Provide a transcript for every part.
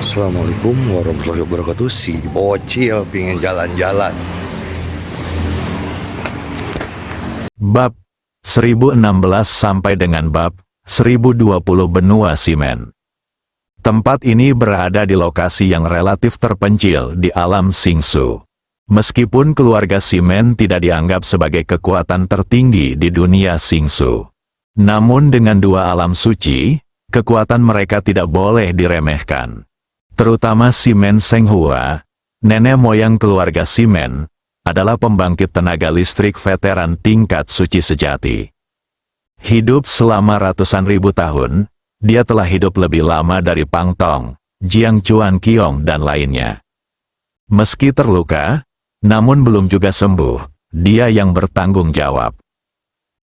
Assalamualaikum warahmatullahi wabarakatuh. Si bocil pingin jalan-jalan. Bab 1016 sampai dengan bab 1020 benua Ximen. Tempat ini berada di lokasi yang relatif terpencil di alam Xingsu. Meskipun keluarga Ximen tidak dianggap sebagai kekuatan tertinggi di dunia Xingsu, namun dengan dua alam suci, kekuatan mereka tidak boleh diremehkan. Terutama Ximen Senghua, nenek moyang keluarga Ximen, adalah pembangkit tenaga listrik veteran tingkat suci sejati. Hidup selama ratusan ribu tahun, dia telah hidup lebih lama dari Pang Tong, Jiang Chuan Qiong dan lainnya. Meski terluka, namun belum juga sembuh, dia yang bertanggung jawab.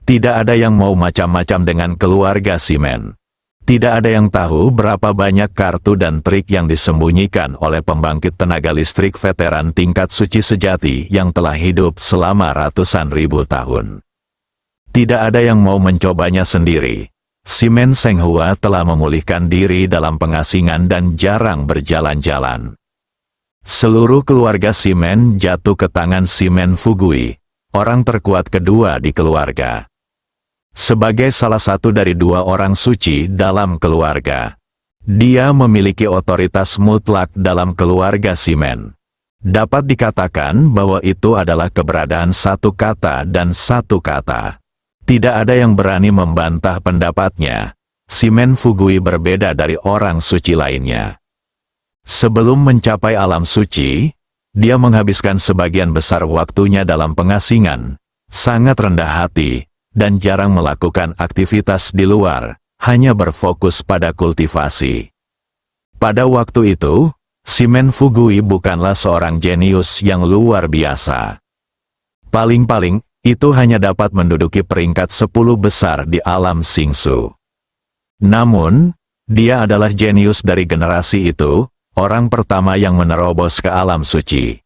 Tidak ada yang mau macam-macam dengan keluarga Ximen. Tidak ada yang tahu berapa banyak kartu dan trik yang disembunyikan oleh pembangkit tenaga listrik veteran tingkat suci sejati yang telah hidup selama ratusan ribu tahun. Tidak ada yang mau mencobanya sendiri. Ximen Senghua telah memulihkan diri dalam pengasingan dan jarang berjalan-jalan. Seluruh keluarga Ximen jatuh ke tangan Ximen Fugui, orang terkuat kedua di keluarga. Sebagai salah satu dari dua orang suci dalam keluarga, dia memiliki otoritas mutlak dalam keluarga Ximen. Dapat dikatakan bahwa itu adalah keberadaan satu kata dan satu kata. Tidak ada yang berani membantah pendapatnya. Ximen Fugui berbeda dari orang suci lainnya. Sebelum mencapai alam suci, dia menghabiskan sebagian besar waktunya dalam pengasingan, sangat rendah hati, dan jarang melakukan aktivitas di luar, hanya berfokus pada kultivasi. Pada waktu itu, Ximen Fugui bukanlah seorang jenius yang luar biasa. Paling-paling, itu hanya dapat menduduki peringkat 10 besar di alam Xingsu. Namun, dia adalah jenius dari generasi itu, orang pertama yang menerobos ke alam suci.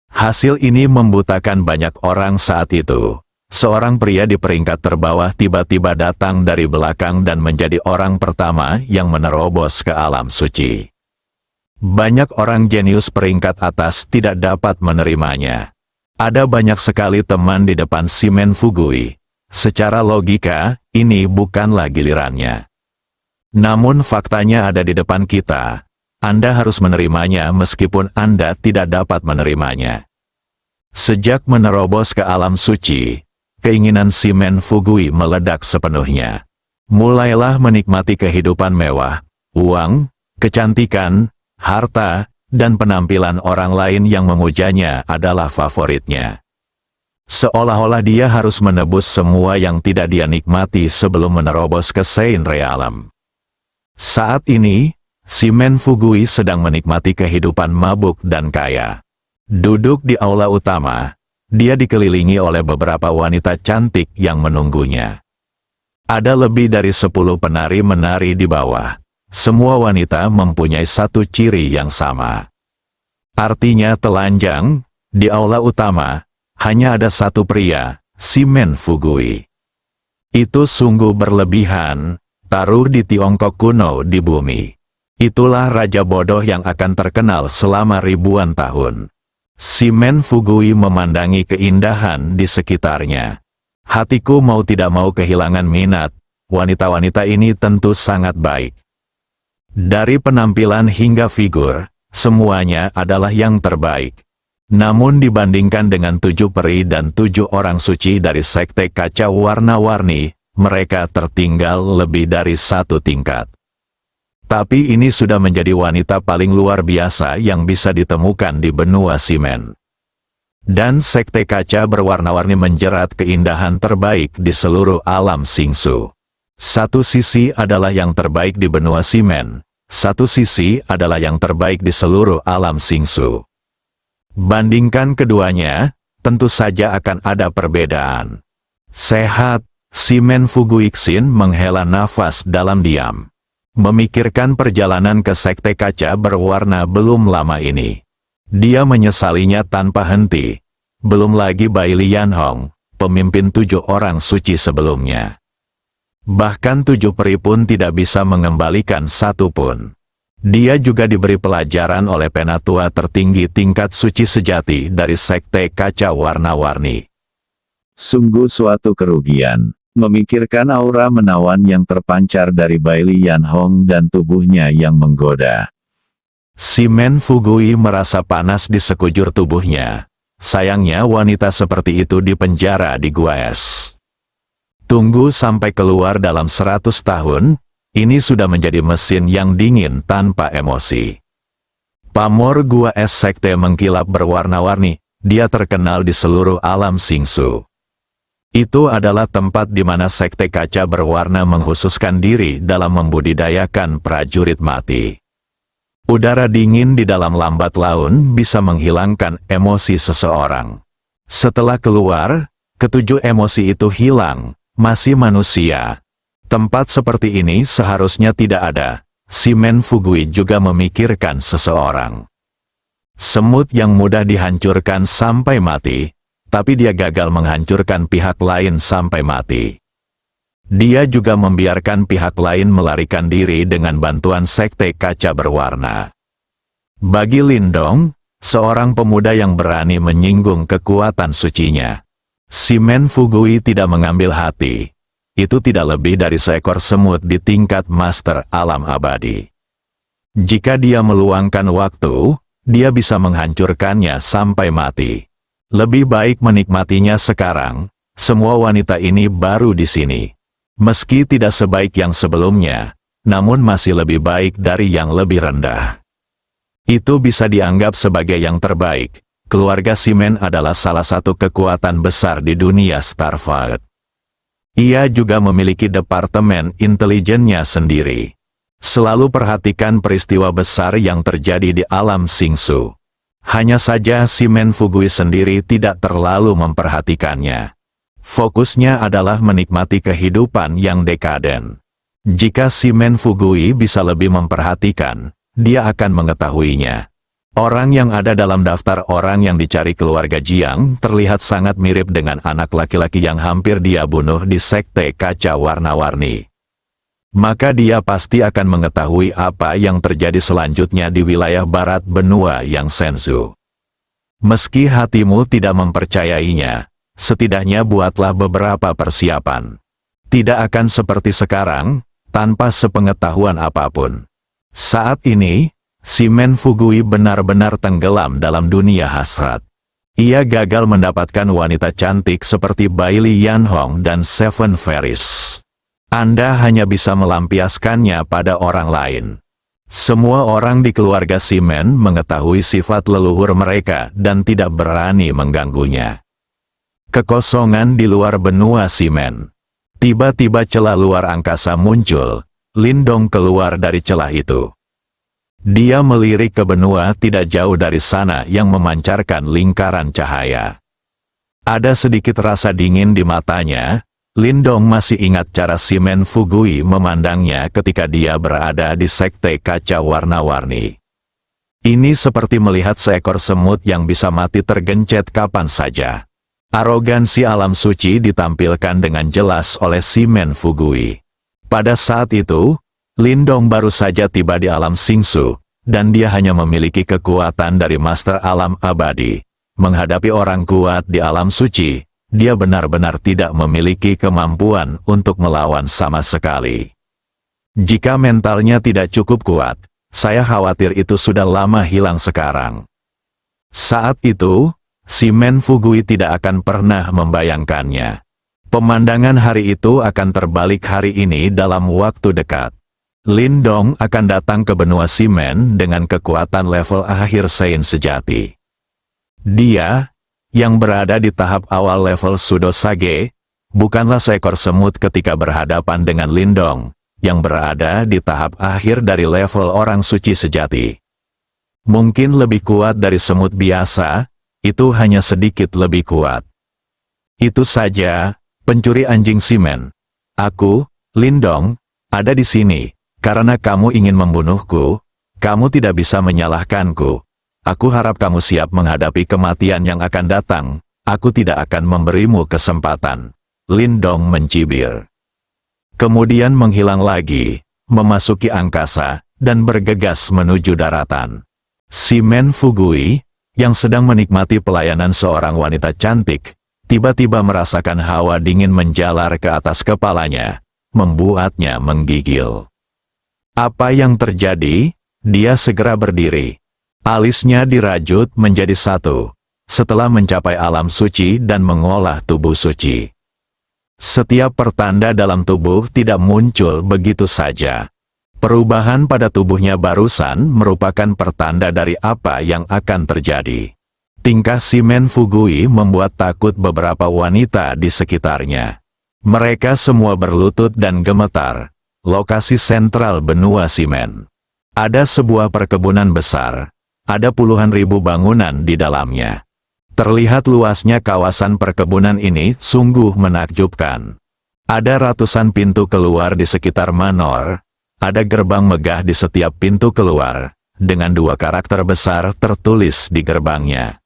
Hasil ini membutakan banyak orang saat itu. Seorang pria di peringkat terbawah tiba-tiba datang dari belakang dan menjadi orang pertama yang menerobos ke alam suci. Banyak orang jenius peringkat atas tidak dapat menerimanya. Ada banyak sekali teman di depan Ximen Fugui. Secara logika, ini bukanlah gilirannya. Namun faktanya ada di depan kita. Anda harus menerimanya meskipun Anda tidak dapat menerimanya. Sejak menerobos ke alam suci, keinginan Ximen Fugui meledak sepenuhnya. Mulailah menikmati kehidupan mewah, uang, kecantikan, harta, dan penampilan orang lain yang memujanya adalah favoritnya. Seolah-olah dia harus menebus semua yang tidak dia nikmati sebelum menerobos ke Sein Realm. Saat ini, Ximen Fugui sedang menikmati kehidupan mabuk dan kaya. Duduk di aula utama, dia dikelilingi oleh beberapa wanita cantik yang menunggunya. Ada lebih dari 10 penari menari di bawah. Semua wanita mempunyai satu ciri yang sama. Artinya telanjang, di aula utama, hanya ada satu pria, Ximen Fugui. Itu sungguh berlebihan, taruh di Tiongkok kuno di bumi. Itulah raja bodoh yang akan terkenal selama ribuan tahun. Ximen Fugui memandangi keindahan di sekitarnya. Hatiku mau tidak mau kehilangan minat, wanita-wanita ini tentu sangat baik. Dari penampilan hingga figur, semuanya adalah yang terbaik. Namun dibandingkan dengan 7 peri dan 7 orang suci dari sekte kaca warna-warni, mereka tertinggal lebih dari 1 tingkat. Tapi ini sudah menjadi wanita paling luar biasa yang bisa ditemukan di benua Ximen. Dan sekte kaca berwarna-warni menjerat keindahan terbaik di seluruh alam Xingsu. Satu sisi adalah yang terbaik di benua Ximen, satu sisi adalah yang terbaik di seluruh alam Xingsu. Bandingkan keduanya, tentu saja akan ada perbedaan. Sehat, Ximen Fugui Xin menghela nafas dalam diam. Memikirkan perjalanan ke sekte kaca berwarna belum lama ini. Dia menyesalinya tanpa henti. Belum lagi Bai Lianhong, pemimpin 7 orang suci sebelumnya. Bahkan 7 peri pun tidak bisa mengembalikan satu pun. Dia juga diberi pelajaran oleh penatua tertinggi tingkat suci sejati dari Sekte Kaca Warna-Warni. Sungguh suatu kerugian, memikirkan aura menawan yang terpancar dari Bailey Yan Hong dan tubuhnya yang menggoda. Si Men Fugui merasa panas di sekujur tubuhnya. Sayangnya wanita seperti itu dipenjara di Gua Es. Tunggu sampai keluar dalam 100 tahun, ini sudah menjadi mesin yang dingin tanpa emosi. Pamor Gua Es Sekte mengkilap berwarna-warni, dia terkenal di seluruh alam Singsu. Itu adalah tempat di mana Sekte Kaca Berwarna menghususkan diri dalam membudidayakan prajurit mati. Udara dingin di dalam lambat laun bisa menghilangkan emosi seseorang. Setelah keluar, ketujuh emosi itu hilang, masih manusia. Tempat seperti ini seharusnya tidak ada. Si Men Fugui juga memikirkan seseorang. Semut yang mudah dihancurkan sampai mati, tapi dia gagal menghancurkan pihak lain sampai mati. Dia juga membiarkan pihak lain melarikan diri dengan bantuan Sekte Kaca Berwarna. Bagi Lindong, seorang pemuda yang berani menyinggung kekuatan sucinya, si Men Fugui tidak mengambil hati. Itu tidak lebih dari seekor semut di tingkat master alam abadi. Jika dia meluangkan waktu, dia bisa menghancurkannya sampai mati. Lebih baik menikmatinya sekarang. Semua wanita ini baru di sini. Meski tidak sebaik yang sebelumnya, namun masih lebih baik dari yang lebih rendah. Itu bisa dianggap sebagai yang terbaik. Keluarga Simen adalah salah satu kekuatan besar di dunia Starfleet. Ia juga memiliki departemen intelijennya sendiri. Selalu perhatikan peristiwa besar yang terjadi di alam Singsu. Hanya saja si Men Fugui sendiri tidak terlalu memperhatikannya. Fokusnya adalah menikmati kehidupan yang dekaden. Jika si Men Fugui bisa lebih memperhatikan, dia akan mengetahuinya. Orang yang ada dalam daftar orang yang dicari keluarga Jiang terlihat sangat mirip dengan anak laki-laki yang hampir dia bunuh di Sekte Kaca Warna-Warni. Maka dia pasti akan mengetahui apa yang terjadi selanjutnya di wilayah barat benua yang Senzu. Meski hatimu tidak mempercayainya, setidaknya buatlah beberapa persiapan. Tidak akan seperti sekarang, tanpa sepengetahuan apapun. Saat ini, si Men Fugui benar-benar tenggelam dalam dunia hasrat. Ia gagal mendapatkan wanita cantik seperti Bailey Yan Hong dan Seven Fairies. Anda hanya bisa melampiaskannya pada orang lain. Semua orang di keluarga Simen mengetahui sifat leluhur mereka dan tidak berani mengganggunya. Kekosongan di luar benua Simen. Tiba-tiba celah luar angkasa muncul. Lindong keluar dari celah itu. Dia melirik ke benua tidak jauh dari sana yang memancarkan lingkaran cahaya. Ada sedikit rasa dingin di matanya. Lindong masih ingat cara si Men Fugui memandangnya ketika dia berada di Sekte Kaca Warna-Warni. Ini seperti melihat seekor semut yang bisa mati tergencet kapan saja. Arogansi alam suci ditampilkan dengan jelas oleh si Men Fugui. Pada saat itu, Lindong baru saja tiba di alam Singsu, dan dia hanya memiliki kekuatan dari Master Alam Abadi. Menghadapi orang kuat di alam suci, dia benar-benar tidak memiliki kemampuan untuk melawan sama sekali. Jika mentalnya tidak cukup kuat, saya khawatir itu sudah lama hilang sekarang. Saat itu, si Men Fugui tidak akan pernah membayangkannya. Pemandangan hari itu akan terbalik hari ini dalam waktu dekat. Lindong akan datang ke benua Simen dengan kekuatan level akhir Sein sejati. Dia, yang berada di tahap awal level Sudosage, bukanlah seekor semut ketika berhadapan dengan Lindong, yang berada di tahap akhir dari level orang suci sejati. Mungkin lebih kuat dari semut biasa, itu hanya sedikit lebih kuat. Itu saja, pencuri anjing Simen. Aku, Lindong, ada di sini. Karena kamu ingin membunuhku, kamu tidak bisa menyalahkanku. Aku harap kamu siap menghadapi kematian yang akan datang. Aku tidak akan memberimu kesempatan. Lindong mencibir. Kemudian menghilang lagi, memasuki angkasa, dan bergegas menuju daratan. Shimen Fugui, yang sedang menikmati pelayanan seorang wanita cantik, tiba-tiba merasakan hawa dingin menjalar ke atas kepalanya, membuatnya menggigil. Apa yang terjadi? Dia segera berdiri. Alisnya dirajut menjadi satu, setelah mencapai alam suci dan mengolah tubuh suci. Setiap pertanda dalam tubuh tidak muncul begitu saja. Perubahan pada tubuhnya barusan merupakan pertanda dari apa yang akan terjadi. Tingkah Shimen Fugui membuat takut beberapa wanita di sekitarnya. Mereka semua berlutut dan gemetar. Lokasi sentral benua Shimen. Ada sebuah perkebunan besar. Ada puluhan ribu bangunan di dalamnya. Terlihat luasnya kawasan perkebunan ini sungguh menakjubkan. Ada ratusan pintu keluar di sekitar manor. Ada gerbang megah di setiap pintu keluar, dengan dua karakter besar tertulis di gerbangnya.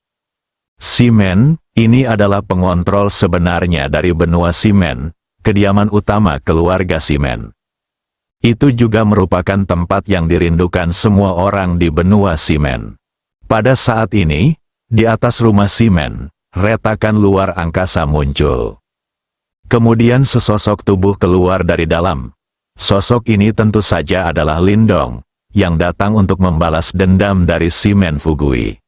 Shimen, ini adalah pengontrol sebenarnya dari benua Shimen, kediaman utama keluarga Shimen. Itu juga merupakan tempat yang dirindukan semua orang di benua Shimen. Pada saat ini, di atas rumah Shimen, retakan luar angkasa muncul. Kemudian sesosok tubuh keluar dari dalam. Sosok ini tentu saja adalah Lindong, yang datang untuk membalas dendam dari Shimen Fugui.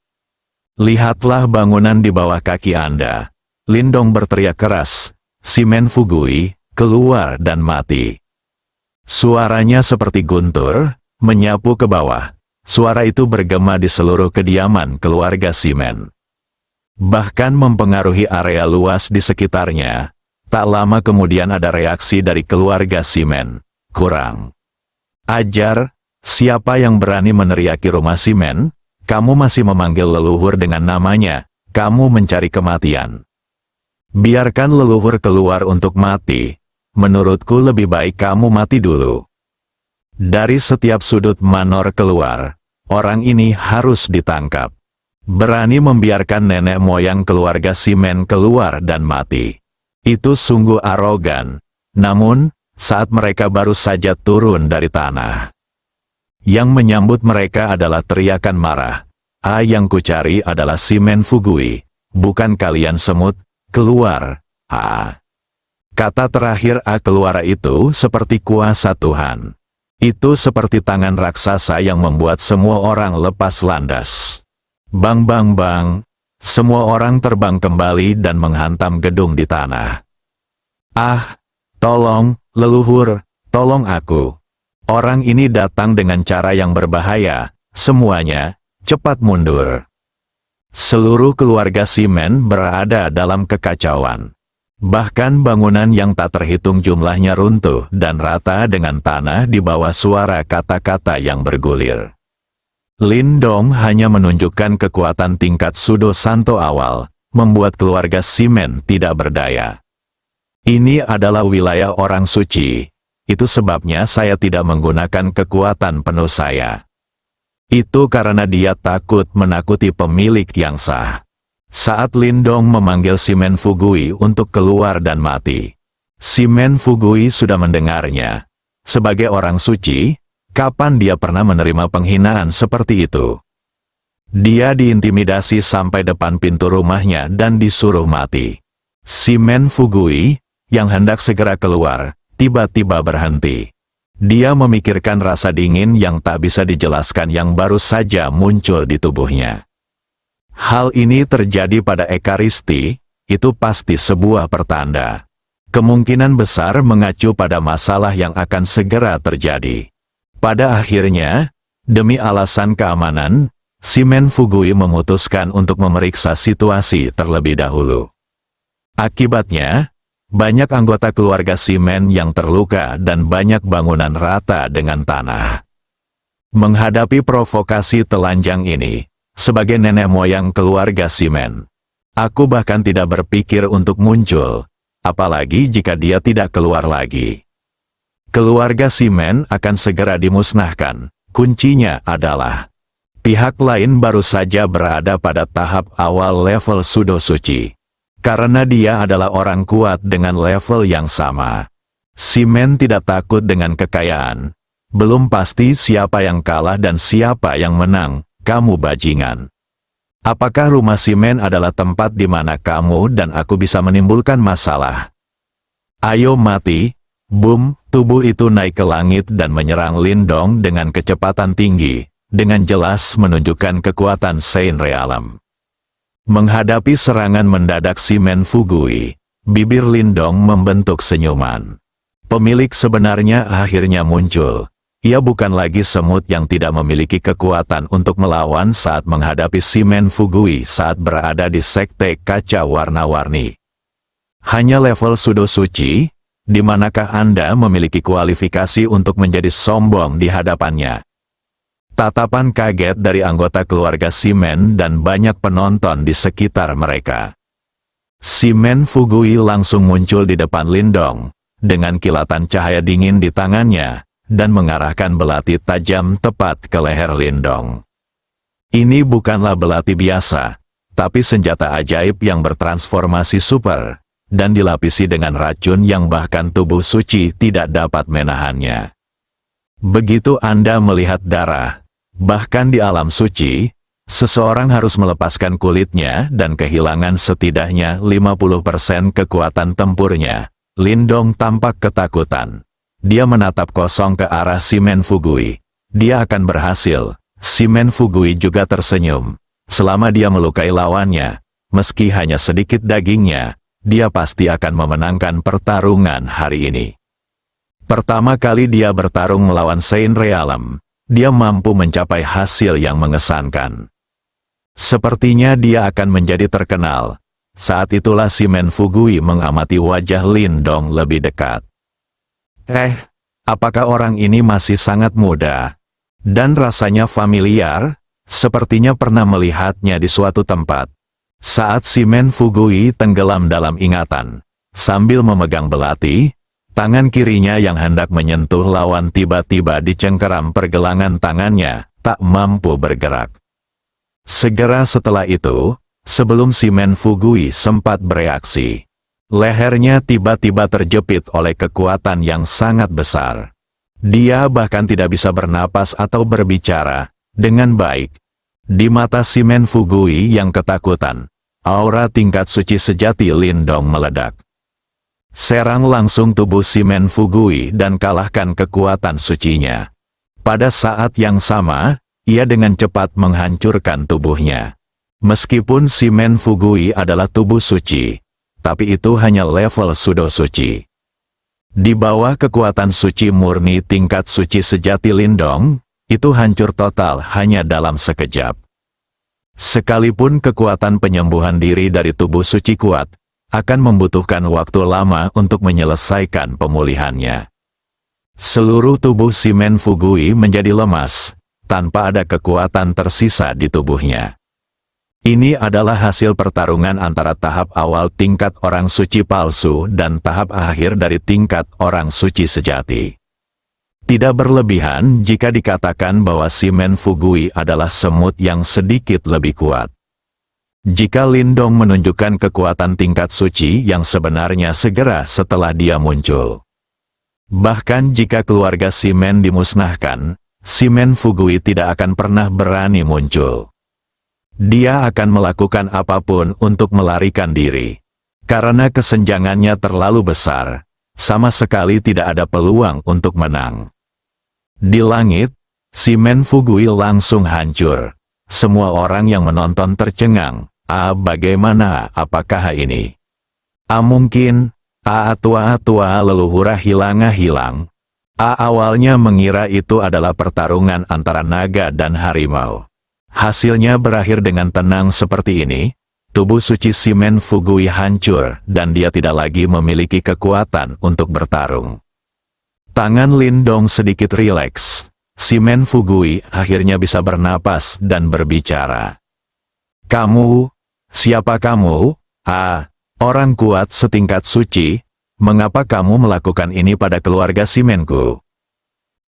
Lihatlah bangunan di bawah kaki Anda. Lindong berteriak keras, Shimen Fugui, keluar dan mati. Suaranya seperti guntur, menyapu ke bawah. Suara itu bergema di seluruh kediaman keluarga Shimen. Bahkan mempengaruhi area luas di sekitarnya. Tak lama kemudian ada reaksi dari keluarga Shimen. Kurang ajar, siapa yang berani meneriaki rumah Shimen? Kamu masih memanggil leluhur dengan namanya, kamu mencari kematian. Biarkan leluhur keluar untuk mati. Menurutku lebih baik kamu mati dulu. Dari setiap sudut manor keluar, orang ini harus ditangkap. Berani membiarkan nenek moyang keluarga Shimen keluar dan mati. Itu sungguh arogan. Namun, saat mereka baru saja turun dari tanah, yang menyambut mereka adalah teriakan marah. Yang kucari adalah Shimen Fugui, bukan kalian semut, keluar. Kata terakhir keluar itu seperti kuasa Tuhan. Itu seperti tangan raksasa yang membuat semua orang lepas landas. Bang bang bang, semua orang terbang kembali dan menghantam gedung di tanah. Tolong, leluhur, tolong aku. Orang ini datang dengan cara yang berbahaya. Semuanya, cepat mundur. Seluruh keluarga Shimen berada dalam kekacauan. Bahkan bangunan yang tak terhitung jumlahnya runtuh dan rata dengan tanah di bawah suara kata-kata yang bergulir. Lindong hanya menunjukkan kekuatan tingkat Sudo Santo awal, membuat keluarga Shimen tidak berdaya. Ini adalah wilayah orang suci. Itu sebabnya saya tidak menggunakan kekuatan penuh saya. Itu karena dia takut menakuti pemilik yang sah. Saat Lindong memanggil Shimen Fugui untuk keluar dan mati, Shimen Fugui sudah mendengarnya. Sebagai orang suci, kapan dia pernah menerima penghinaan seperti itu? Dia diintimidasi sampai depan pintu rumahnya dan disuruh mati. Shimen Fugui, yang hendak segera keluar, tiba-tiba berhenti. Dia memikirkan rasa dingin yang tak bisa dijelaskan yang baru saja muncul di tubuhnya. Hal ini terjadi pada Ekaristi, itu pasti sebuah pertanda. Kemungkinan besar mengacu pada masalah yang akan segera terjadi. Pada akhirnya, demi alasan keamanan, Shimen Fugui memutuskan untuk memeriksa situasi terlebih dahulu. Akibatnya, banyak anggota keluarga Shimen yang terluka dan banyak bangunan rata dengan tanah. Menghadapi provokasi telanjang ini, sebagai nenek moyang keluarga Shimen, aku bahkan tidak berpikir untuk muncul, apalagi jika dia tidak keluar lagi. Keluarga Shimen akan segera dimusnahkan. Kuncinya adalah pihak lain baru saja berada pada tahap awal level Sudo Suci. Karena dia adalah orang kuat dengan level yang sama. Shimen tidak takut dengan kekayaan. Belum pasti siapa yang kalah dan siapa yang menang, kamu bajingan. Apakah rumah Simen adalah tempat di mana kamu dan aku bisa menimbulkan masalah? Ayo mati!" Boom, tubuh itu naik ke langit dan menyerang Lindong dengan kecepatan tinggi, dengan jelas menunjukkan kekuatan Saint Realm. Menghadapi serangan mendadak Simen Fugui, bibir Lindong membentuk senyuman. Pemilik sebenarnya akhirnya muncul. Ia bukan lagi semut yang tidak memiliki kekuatan untuk melawan saat menghadapi Simen Fugui saat berada di sekte kaca warna-warni. Hanya level Sudo Suci, di manakah Anda memiliki kualifikasi untuk menjadi sombong di hadapannya? Tatapan kaget dari anggota keluarga Simen dan banyak penonton di sekitar mereka. Simen Fugui langsung muncul di depan Lindong, dengan kilatan cahaya dingin di tangannya, dan mengarahkan belati tajam tepat ke leher Lindong. Ini bukanlah belati biasa, tapi senjata ajaib yang bertransformasi super, dan dilapisi dengan racun yang bahkan tubuh suci tidak dapat menahannya. Begitu Anda melihat darah, bahkan di alam suci, seseorang harus melepaskan kulitnya dan kehilangan setidaknya 50% kekuatan tempurnya. Lindong tampak ketakutan. Dia menatap kosong ke arah Simen Fugui. Dia akan berhasil. Simen Fugui juga tersenyum. Selama dia melukai lawannya, meski hanya sedikit dagingnya, dia pasti akan memenangkan pertarungan hari ini. Pertama kali dia bertarung melawan Saint Realm, dia mampu mencapai hasil yang mengesankan. Sepertinya dia akan menjadi terkenal. Saat itulah Simen Fugui mengamati wajah Lindong lebih dekat. Apakah orang ini masih sangat muda? Dan rasanya familiar, sepertinya pernah melihatnya di suatu tempat. Saat Simen Fugui tenggelam dalam ingatan, sambil memegang belati, tangan kirinya yang hendak menyentuh lawan tiba-tiba dicengkeram pergelangan tangannya, tak mampu bergerak. Segera setelah itu, sebelum Simen Fugui sempat bereaksi, lehernya tiba-tiba terjepit oleh kekuatan yang sangat besar. Dia bahkan tidak bisa bernapas atau berbicara dengan baik. Di mata Simen Fugui yang ketakutan, aura tingkat suci sejati Lindong meledak. Serang langsung tubuh Simen Fugui dan kalahkan kekuatan sucinya. Pada saat yang sama, ia dengan cepat menghancurkan tubuhnya. Meskipun Simen Fugui adalah tubuh suci, tapi itu hanya level Sudo Suci. Di bawah kekuatan suci murni tingkat suci sejati Lindong, itu hancur total hanya dalam sekejap. Sekalipun kekuatan penyembuhan diri dari tubuh suci kuat, akan membutuhkan waktu lama untuk menyelesaikan pemulihannya. Seluruh tubuh Simen Fugui menjadi lemas, tanpa ada kekuatan tersisa di tubuhnya. Ini adalah hasil pertarungan antara tahap awal tingkat orang suci palsu dan tahap akhir dari tingkat orang suci sejati. Tidak berlebihan jika dikatakan bahwa Simen Fugui adalah semut yang sedikit lebih kuat. Jika Lindong menunjukkan kekuatan tingkat suci yang sebenarnya segera setelah dia muncul. Bahkan jika keluarga Simen dimusnahkan, Simen Fugui tidak akan pernah berani muncul. Dia akan melakukan apapun untuk melarikan diri. Karena kesenjangannya terlalu besar, sama sekali tidak ada peluang untuk menang. Di langit, Simen Fugui langsung hancur. Semua orang yang menonton tercengang. Bagaimana, apakah ini? Mungkin, tua-tua leluhur hilang. Awalnya mengira itu adalah pertarungan antara naga dan harimau. Hasilnya berakhir dengan tenang seperti ini, tubuh suci Simen Fugui hancur dan dia tidak lagi memiliki kekuatan untuk bertarung. Tangan Lindong sedikit rileks, Simen Fugui akhirnya bisa bernapas dan berbicara. Kamu? Siapa kamu? Orang kuat setingkat suci, mengapa kamu melakukan ini pada keluarga Simenku?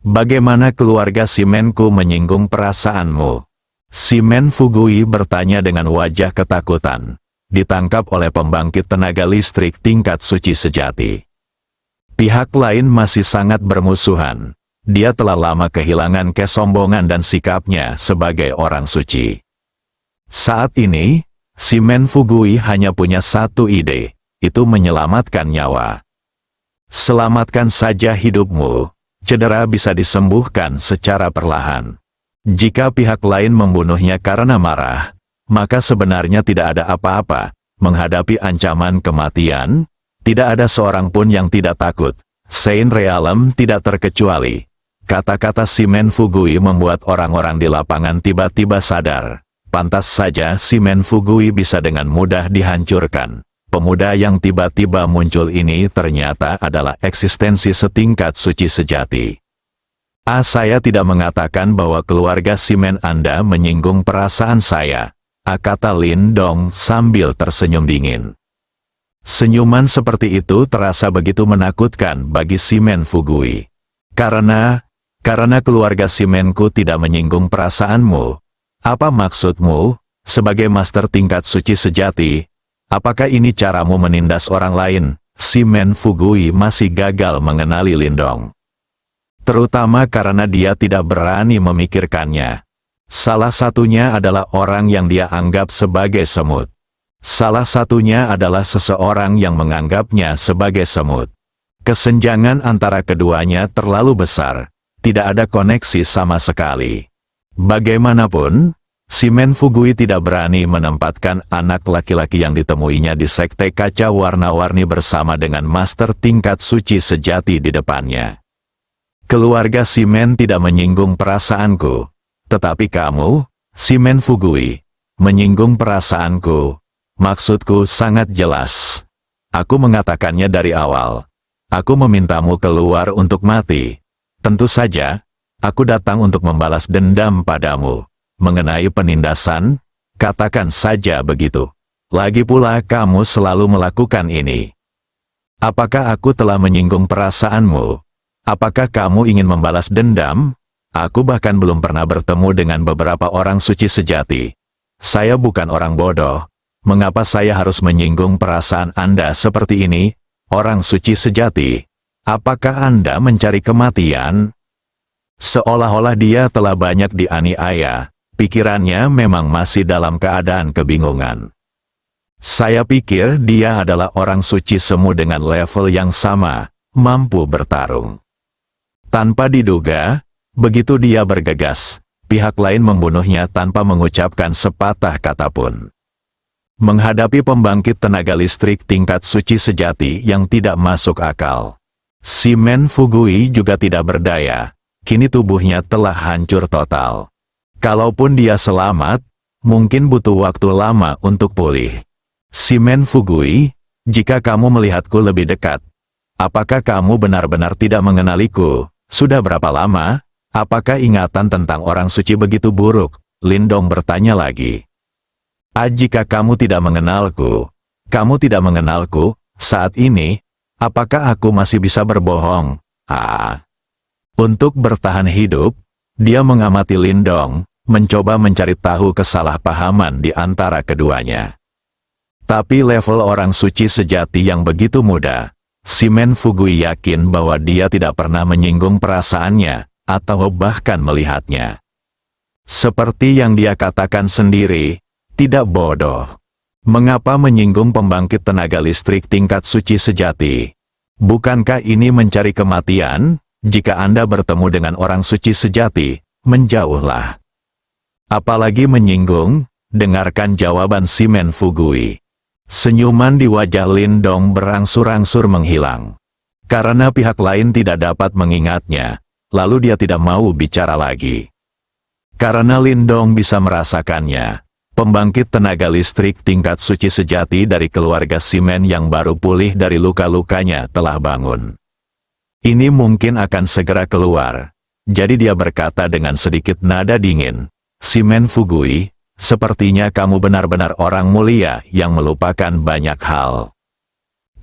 Bagaimana keluarga Simenku menyinggung perasaanmu? Simen Fugui bertanya dengan wajah ketakutan, ditangkap oleh pembangkit tenaga listrik tingkat suci sejati. Pihak lain masih sangat bermusuhan, dia telah lama kehilangan kesombongan dan sikapnya sebagai orang suci. Saat ini, Shimen Fugui hanya punya satu ide, itu menyelamatkan nyawa. Selamatkan saja hidupmu, cedera bisa disembuhkan secara perlahan. Jika pihak lain membunuhnya karena marah, maka sebenarnya tidak ada apa-apa. Menghadapi ancaman kematian, tidak ada seorang pun yang tidak takut. Saint Realm tidak terkecuali. Kata-kata Shimen Fugui membuat orang-orang di lapangan tiba-tiba sadar. Pantas saja Shimen Fugui bisa dengan mudah dihancurkan. Pemuda yang tiba-tiba muncul ini ternyata adalah eksistensi setingkat suci sejati. Saya tidak mengatakan bahwa keluarga Shimen Anda menyinggung perasaan saya, kata Lin Dong sambil tersenyum dingin. Senyuman seperti itu terasa begitu menakutkan bagi Shimen Fugui. Karena keluarga Shimenku tidak menyinggung perasaanmu. Apa maksudmu, sebagai master tingkat suci sejati? Apakah ini caramu menindas orang lain? Shimen Fugui masih gagal mengenali Lin Dong. Terutama karena dia tidak berani memikirkannya. Salah satunya adalah orang yang dia anggap sebagai semut. Salah satunya adalah seseorang yang menganggapnya sebagai semut. Kesenjangan antara keduanya terlalu besar. Tidak ada koneksi sama sekali. Bagaimanapun, Shimen Fugui tidak berani menempatkan anak laki-laki yang ditemuinya di sekte kaca warna-warni bersama dengan master tingkat suci sejati di depannya. Keluarga Shimen tidak menyinggung perasaanku, tetapi kamu, Shimen Fugui, menyinggung perasaanku. Maksudku sangat jelas. Aku mengatakannya dari awal. Aku memintamu keluar untuk mati. Tentu saja, aku datang untuk membalas dendam padamu. Mengenai penindasan, katakan saja begitu. Lagi pula kamu selalu melakukan ini. Apakah aku telah menyinggung perasaanmu? Apakah kamu ingin membalas dendam? Aku bahkan belum pernah bertemu dengan beberapa orang suci sejati. Saya bukan orang bodoh. Mengapa saya harus menyinggung perasaan Anda seperti ini, orang suci sejati? Apakah Anda mencari kematian? Seolah-olah dia telah banyak dianiaya. Pikirannya memang masih dalam keadaan kebingungan. Saya pikir dia adalah orang suci semu dengan level yang sama, mampu bertarung. Tanpa diduga, begitu dia bergegas, pihak lain membunuhnya tanpa mengucapkan sepatah kata pun. Menghadapi pembangkit tenaga listrik tingkat suci sejati yang tidak masuk akal, Shimen Fugui juga tidak berdaya. Kini tubuhnya telah hancur total. Kalaupun dia selamat, mungkin butuh waktu lama untuk pulih. Shimen Fugui, jika kamu melihatku lebih dekat, apakah kamu benar-benar tidak mengenaliku? Sudah berapa lama? Apakah ingatan tentang orang suci begitu buruk? Lin Dong bertanya lagi. Jika kamu tidak mengenalku saat ini, apakah aku masih bisa berbohong? Untuk bertahan hidup, dia mengamati Lin Dong, mencoba mencari tahu kesalahpahaman di antara keduanya. Tapi level orang suci sejati yang begitu muda, Shimen Fugui yakin bahwa dia tidak pernah menyinggung perasaannya, atau bahkan melihatnya. Seperti yang dia katakan sendiri, tidak bodoh. Mengapa menyinggung pembangkit tenaga listrik tingkat suci sejati? Bukankah ini mencari kematian? Jika Anda bertemu dengan orang suci sejati, menjauhlah. Apalagi menyinggung, dengarkan jawaban Shimen Fugui. Senyuman di wajah Lin Dong berangsur-angsur menghilang. Karena pihak lain tidak dapat mengingatnya, lalu dia tidak mau bicara lagi. Karena Lin Dong bisa merasakannya, pembangkit tenaga listrik tingkat suci sejati dari keluarga Shimen yang baru pulih dari luka-lukanya telah bangun. Ini mungkin akan segera keluar. Jadi dia berkata dengan sedikit nada dingin, Shimen Fugui, sepertinya kamu benar-benar orang mulia yang melupakan banyak hal.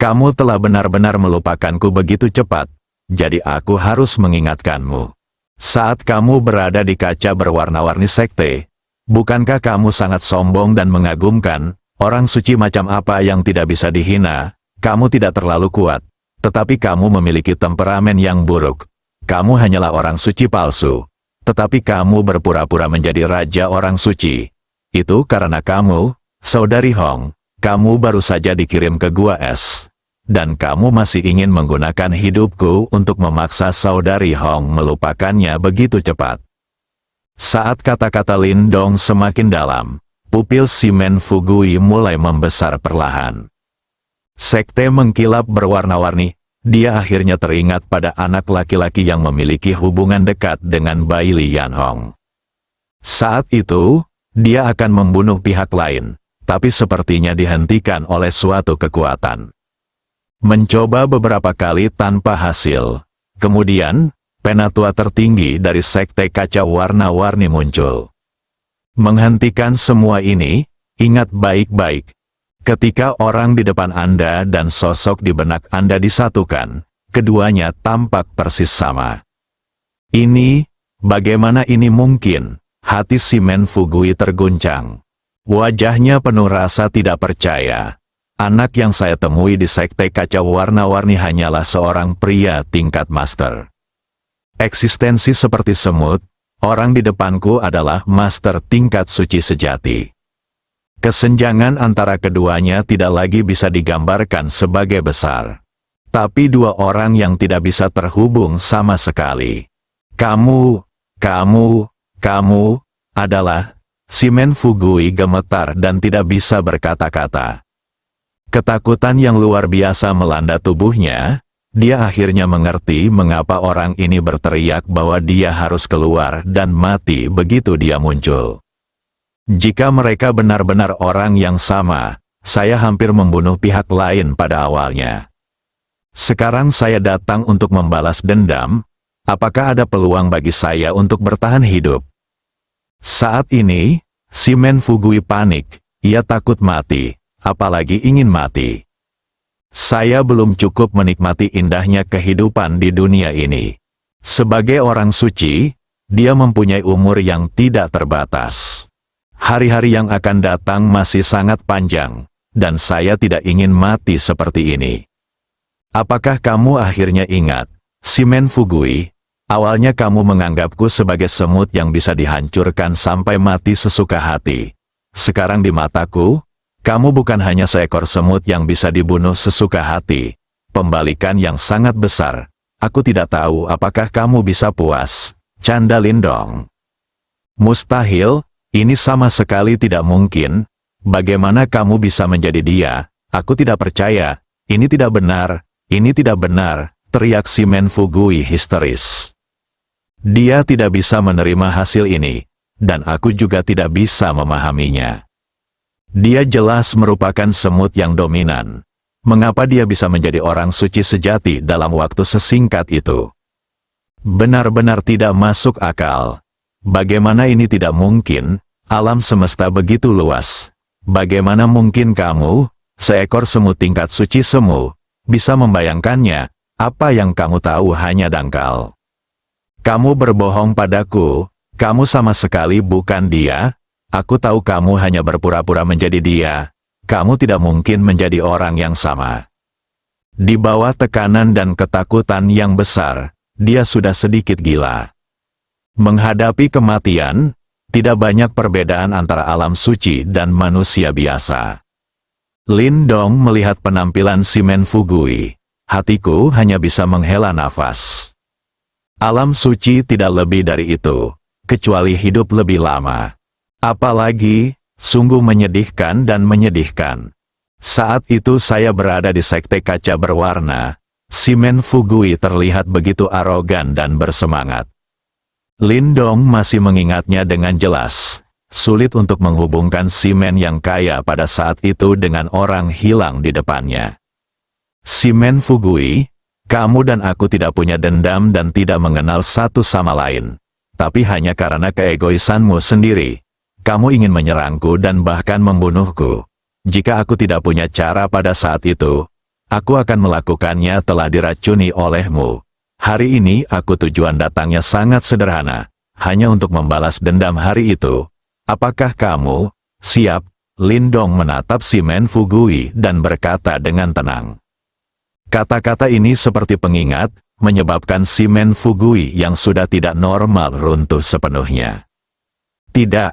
Kamu telah benar-benar melupakanku begitu cepat, jadi aku harus mengingatkanmu. Saat kamu berada di kaca berwarna-warni sekte, bukankah kamu sangat sombong dan mengagumkan, orang suci macam apa yang tidak bisa dihina? Kamu tidak terlalu kuat, tetapi kamu memiliki temperamen yang buruk. kamu hanyalah orang suci palsu. Tetapi kamu berpura-pura menjadi raja orang suci. Itu karena kamu, Saudari Hong, kamu baru saja dikirim ke Gua Es. Dan kamu masih ingin menggunakan hidupku untuk memaksa Saudari Hong melupakannya begitu cepat. Saat kata-kata Lin Dong semakin dalam, pupil si Men Fugui mulai membesar perlahan. Sekte mengkilap berwarna-warni, dia akhirnya teringat pada anak laki-laki yang memiliki hubungan dekat dengan Bai Lian Hong. Saat itu, dia akan membunuh pihak lain, tapi sepertinya dihentikan oleh suatu kekuatan. Mencoba beberapa kali tanpa hasil. Kemudian, penatua tertinggi dari sekte kaca warna-warni muncul. Menghentikan semua ini, ingat baik-baik. Ketika orang di depan Anda dan sosok di benak Anda disatukan, keduanya tampak persis sama. Ini, bagaimana ini mungkin? Hati si Men Fugui terguncang. Wajahnya penuh rasa tidak percaya. Anak yang saya temui di sekte kaca warna-warni hanyalah seorang pria tingkat master. Eksistensi seperti semut, orang di depanku adalah master tingkat suci sejati. Kesenjangan antara keduanya tidak lagi bisa digambarkan sebagai besar. Tapi dua orang yang tidak bisa terhubung sama sekali. Kamu adalah... Si Men Fugui gemetar dan tidak bisa berkata-kata. Ketakutan yang luar biasa melanda tubuhnya, dia akhirnya mengerti mengapa orang ini berteriak bahwa dia harus keluar dan mati begitu dia muncul. Jika mereka benar-benar orang yang sama, saya hampir membunuh pihak lain pada awalnya. Sekarang saya datang untuk membalas dendam, apakah ada peluang bagi saya untuk bertahan hidup? Saat ini, si Men Fugui panik, ia takut mati. Apalagi ingin mati. Saya belum cukup menikmati indahnya kehidupan di dunia ini. Sebagai orang suci, dia mempunyai umur yang tidak terbatas. Hari-hari yang akan datang masih sangat panjang, dan saya tidak ingin mati seperti ini. Apakah kamu akhirnya ingat, si Men Fugui, awalnya kamu menganggapku sebagai semut yang bisa dihancurkan sampai mati sesuka hati. Sekarang di mataku, kamu bukan hanya seekor semut yang bisa dibunuh sesuka hati. Pembalikan yang sangat besar. Aku tidak tahu apakah kamu bisa puas. Canda Lin Dong. Mustahil, ini sama sekali tidak mungkin. Bagaimana kamu bisa menjadi dia? Aku tidak percaya. Ini tidak benar. Ini tidak benar. Teriak si Men Fugui histeris. Dia tidak bisa menerima hasil ini. Dan aku juga tidak bisa memahaminya. Dia jelas merupakan semut yang dominan. Mengapa dia bisa menjadi orang suci sejati dalam waktu sesingkat itu? Benar-benar tidak masuk akal. Bagaimana ini tidak mungkin? Alam semesta begitu luas. Bagaimana mungkin kamu, seekor semut tingkat suci semu, bisa membayangkannya? Apa yang kamu tahu hanya dangkal. Kamu berbohong padaku. Kamu sama sekali bukan dia. Aku tahu kamu hanya berpura-pura menjadi dia. Kamu tidak mungkin menjadi orang yang sama. Di bawah tekanan dan ketakutan yang besar, dia sudah sedikit gila. Menghadapi kematian, tidak banyak perbedaan antara alam suci dan manusia biasa. Lin Dong melihat penampilan si Men Fugui. Hatiku hanya bisa menghela nafas. Alam suci tidak lebih dari itu, kecuali hidup lebih lama. Apalagi, sungguh menyedihkan dan menyedihkan. Saat itu saya berada di sekte kaca berwarna. Si Men Fugui terlihat begitu arogan dan bersemangat. Lin Dong masih mengingatnya dengan jelas. Sulit untuk menghubungkan si Men yang kaya pada saat itu dengan orang hilang di depannya. Si Men Fugui, kamu dan aku tidak punya dendam dan tidak mengenal satu sama lain. Tapi hanya karena keegoisanmu sendiri. Kamu ingin menyerangku dan bahkan membunuhku. Jika aku tidak punya cara pada saat itu, aku akan melakukannya telah diracuni olehmu. Hari ini aku tujuan datangnya sangat sederhana, hanya untuk membalas dendam hari itu. Apakah kamu siap? Lin Dong menatap si Men Fugui dan berkata dengan tenang. Kata-kata ini seperti pengingat, menyebabkan Shimen Fugui yang sudah tidak normal runtuh sepenuhnya. Tidak,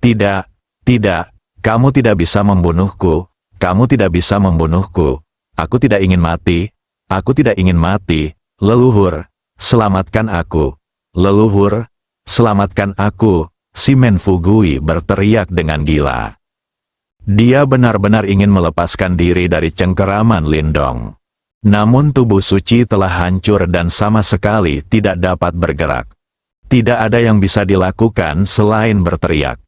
tidak, tidak, kamu tidak bisa membunuhku, kamu tidak bisa membunuhku, aku tidak ingin mati, aku tidak ingin mati, leluhur, selamatkan aku, leluhur, selamatkan aku, Shimen Fugui berteriak dengan gila. Dia benar-benar ingin melepaskan diri dari cengkeraman Lindong. Namun tubuh suci telah hancur dan sama sekali tidak dapat bergerak. Tidak ada yang bisa dilakukan selain berteriak.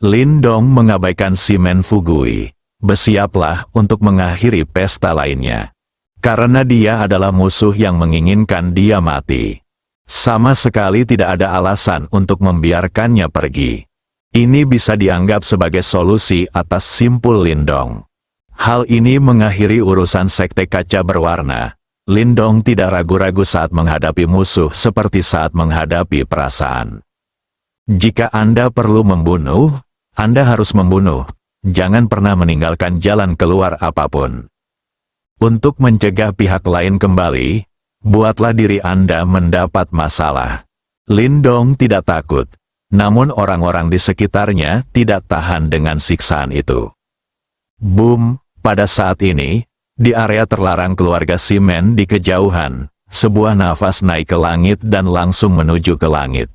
Lindong mengabaikan Shimen Fugui. Bersiaplah untuk mengakhiri pesta lainnya. Karena dia adalah musuh yang menginginkan dia mati. Sama sekali tidak ada alasan untuk membiarkannya pergi. Ini bisa dianggap sebagai solusi atas simpul Lindong. Hal ini mengakhiri urusan sekte kaca berwarna. Lindong tidak ragu-ragu saat menghadapi musuh seperti saat menghadapi perasaan. Jika Anda perlu membunuh, Anda harus membunuh. Jangan pernah meninggalkan jalan keluar apapun. Untuk mencegah pihak lain kembali, buatlah diri Anda mendapat masalah. Lindong tidak takut, namun orang-orang di sekitarnya tidak tahan dengan siksaan itu. Boom! Pada saat ini, di area terlarang keluarga Shimen di kejauhan, sebuah nafas naik ke langit dan langsung menuju ke langit.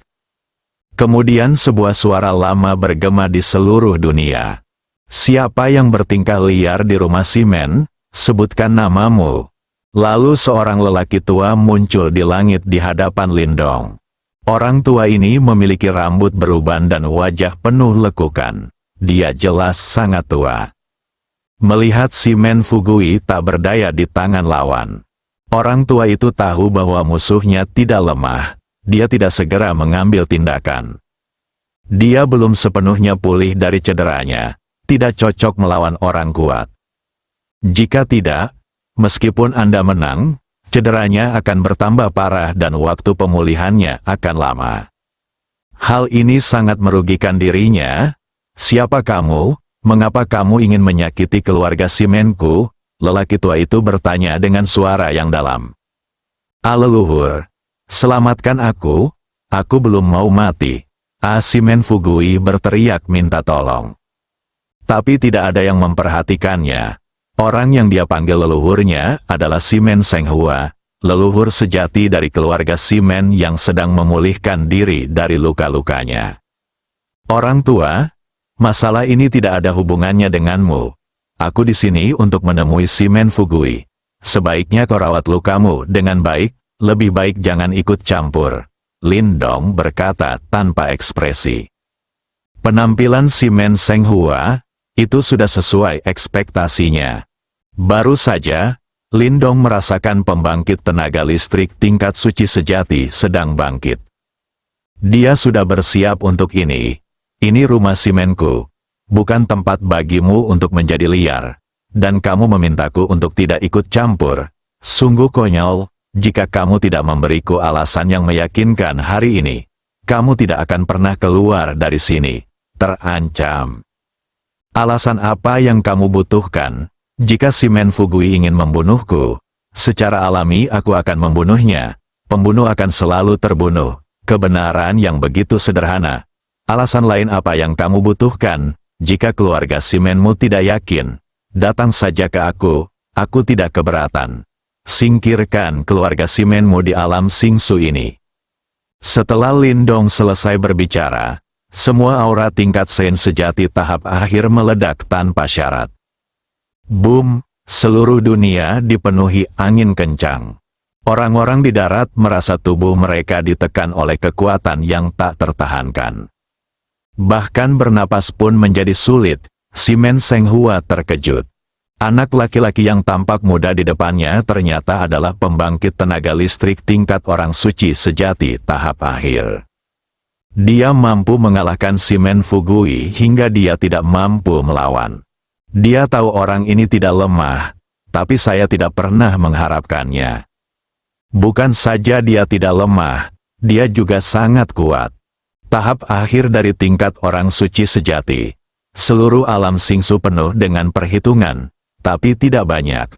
Kemudian sebuah suara lama bergema di seluruh dunia. Siapa yang bertingkah liar di rumah Shimen? Sebutkan namamu. Lalu seorang lelaki tua muncul di langit di hadapan Lindong. Orang tua ini memiliki rambut beruban dan wajah penuh lekukan. Dia jelas sangat tua. Melihat Shimen Fugui tak berdaya di tangan lawan. Orang tua itu tahu bahwa musuhnya tidak lemah. Dia tidak segera mengambil tindakan. Dia belum sepenuhnya pulih dari cederanya. Tidak cocok melawan orang kuat. Jika tidak, meskipun Anda menang, cederanya akan bertambah parah dan waktu pemulihannya akan lama. Hal ini sangat merugikan dirinya. Siapa kamu? Mengapa kamu ingin menyakiti keluarga Shimenku? Lelaki tua itu bertanya dengan suara yang dalam. Leluhur, selamatkan aku belum mau mati. Shimen Fugui berteriak minta tolong. Tapi tidak ada yang memperhatikannya. Orang yang dia panggil leluhurnya adalah Shimen Senghua, leluhur sejati dari keluarga Shimen yang sedang memulihkan diri dari luka-lukanya. Orang tua, masalah ini tidak ada hubungannya denganmu. Aku di sini untuk menemui Shimen Fugui. Sebaiknya kau rawat lukamu dengan baik, lebih baik jangan ikut campur. Lindong berkata tanpa ekspresi. Penampilan Shimen Senghua, itu sudah sesuai ekspektasinya. Baru saja, Lindong merasakan pembangkit tenaga listrik tingkat suci sejati sedang bangkit. Dia sudah bersiap untuk ini. Ini rumah Shimenku, bukan tempat bagimu untuk menjadi liar, dan kamu memintaku untuk tidak ikut campur. Sungguh konyol, jika kamu tidak memberiku alasan yang meyakinkan hari ini, kamu tidak akan pernah keluar dari sini. Terancam. Alasan apa yang kamu butuhkan? Jika Shimen Fugui ingin membunuhku, secara alami aku akan membunuhnya. Pembunuh akan selalu terbunuh. Kebenaran yang begitu sederhana. Alasan lain apa yang kamu butuhkan? Jika keluarga Shimenmu tidak yakin, datang saja ke aku tidak keberatan. Singkirkan keluarga Shimenmu di alam Singsu ini. Setelah Lindong selesai berbicara, semua aura tingkat Sen sejati tahap akhir meledak tanpa syarat. Boom! Seluruh dunia dipenuhi angin kencang. Orang-orang di darat merasa tubuh mereka ditekan oleh kekuatan yang tak tertahankan. Bahkan bernapas pun menjadi sulit. Shimen Senghua terkejut. Anak laki-laki yang tampak muda di depannya ternyata adalah pembangkit tenaga listrik tingkat orang suci sejati tahap akhir. Dia mampu mengalahkan Shimen Fugui hingga dia tidak mampu melawan. Dia tahu orang ini tidak lemah, tapi saya tidak pernah mengharapkannya. Bukan saja dia tidak lemah, dia juga sangat kuat. Tahap akhir dari tingkat orang suci sejati. Seluruh alam Singsu penuh dengan perhitungan, tapi tidak banyak.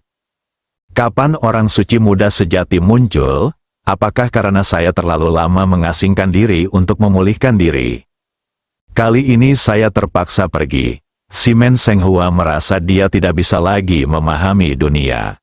Kapan orang suci muda sejati muncul? Apakah karena saya terlalu lama mengasingkan diri untuk memulihkan diri? Kali ini saya terpaksa pergi. Simen Senghua merasa dia tidak bisa lagi memahami dunia.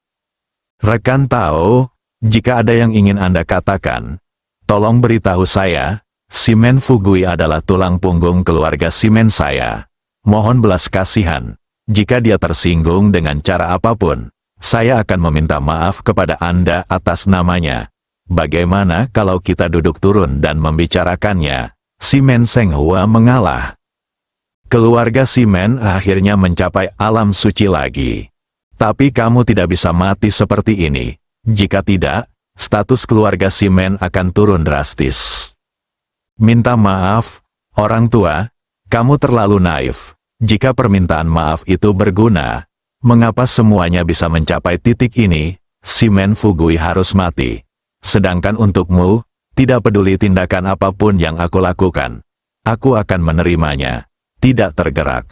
Rekan Tao, jika ada yang ingin Anda katakan, tolong beritahu saya. Simen Fugui adalah tulang punggung keluarga Simen saya. Mohon belas kasihan. Jika dia tersinggung dengan cara apapun, saya akan meminta maaf kepada Anda atas namanya. Bagaimana kalau kita duduk turun dan membicarakannya? Simen Senghua mengalah. Keluarga Simen akhirnya mencapai alam suci lagi. Tapi kamu tidak bisa mati seperti ini. Jika tidak, status keluarga Simen akan turun drastis. Minta maaf, orang tua, kamu terlalu naif. Jika permintaan maaf itu berguna, mengapa semuanya bisa mencapai titik ini? Simen Fugui harus mati. Sedangkan untukmu, tidak peduli tindakan apapun yang aku lakukan, aku akan menerimanya, tidak tergerak.